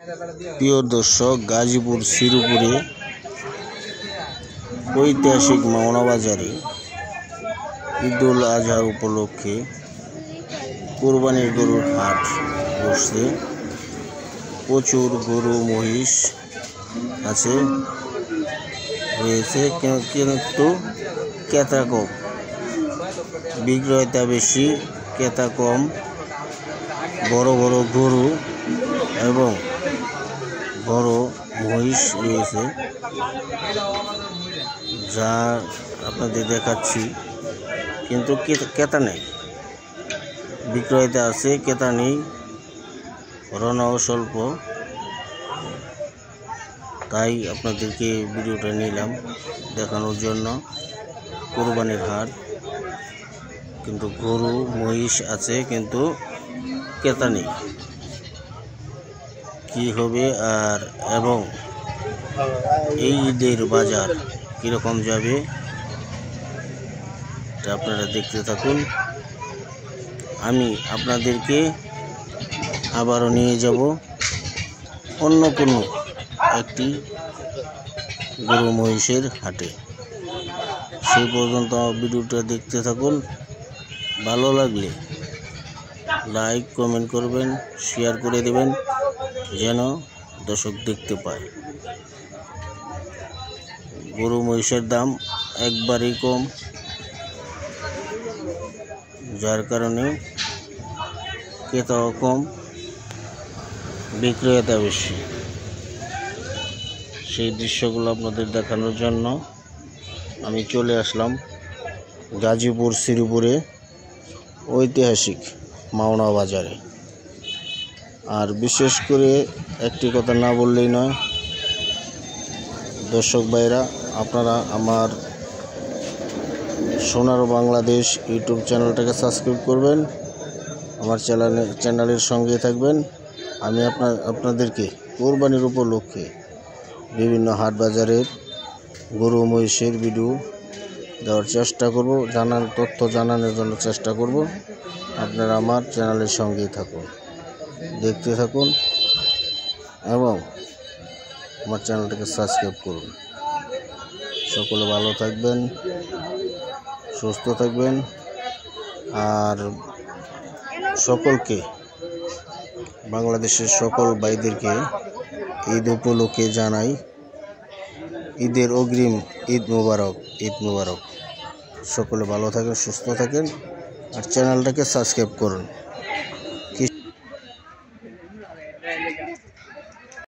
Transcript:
প্রিয় দর্শক, গাজীপুর শ্রীপুরে ঐতিহাসিক মাওনা বাজারে ঈদুল আজহা উপলক্ষে কোরবানির গরুর হাট বসছে। প্রচুর গরু মহিষ আছে রয়েছে, কিন্তু ক্রেতা কম, বিক্রয়তা বেশি, ক্রেতা কম। বড় বড় গরু এবং বড় মহিষ রয়েছে, যা আপনাদের দেখাচ্ছি, কিন্তু ক্রেতা নেই। বিক্রয়তা আছে, ক্রেতা নেই, রনাও স্বল্প। তাই আপনাদেরকে ভিডিওটা নিলাম দেখানোর জন্য। কোরবানির হাট, কিন্তু গরু মহিষ আছে, কিন্তু ক্রেতা নেই। কি হবে আর এবং এই ঈদের বাজার কীরকম যাবে তা আপনারা দেখতে থাকুন। আমি আপনাদেরকে আবারও নিয়ে যাব অন্য কোনো একটি গরু মহিষের হাটে। সেই পর্যন্ত ভিডিওটা দেখতে থাকুন। ভালো লাগলে লাইক কমেন্ট করবেন, শেয়ার করে দেবেন, যেন দর্শক দেখতে পায়। গরু মহিষের দাম একবারেই কম, যার কারণে ক্রেতাও কম, বিক্রয়তা বেশি। সেই দৃশ্যগুলো আপনাদের দেখানোর জন্য আমি চলে আসলাম গাজীপুর শ্রীপুরে ঐতিহাসিক মাওনা বাজারে। আর বিশেষ করে একটি কথা না বললেই নয়, দর্শক ভাইরা, আপনারা আমার সোনার বাংলাদেশ ইউটিউব চ্যানেলটাকে সাবস্ক্রাইব করবেন, আমার চ্যানেলের সঙ্গে থাকবেন। আমি আপনাদেরকে কোরবানির উপলক্ষে বিভিন্ন হাট বাজারের গরু মহিষের ভিডিও দেওয়ার চেষ্টা করব, তথ্য জানানোর জন্য চেষ্টা করব। আপনারা আমার চ্যানেলের সঙ্গেই থাকুন, দেখতে থাকুন এবং আমার চ্যানেলটাকে সাবস্ক্রাইব করুন। সকলে ভালো থাকবেন, সুস্থ থাকবেন। আর সকলকে, বাংলাদেশের সকল ভাইদেরকে ঈদ উপলক্ষে জানাই ঈদের অগ্রিম ঈদ মুবারক, ঈদ মুবারক। সকলে ভালো থাকেন, সুস্থ থাকেন, আর চ্যানেলটাকে সাবস্ক্রাইব করুন।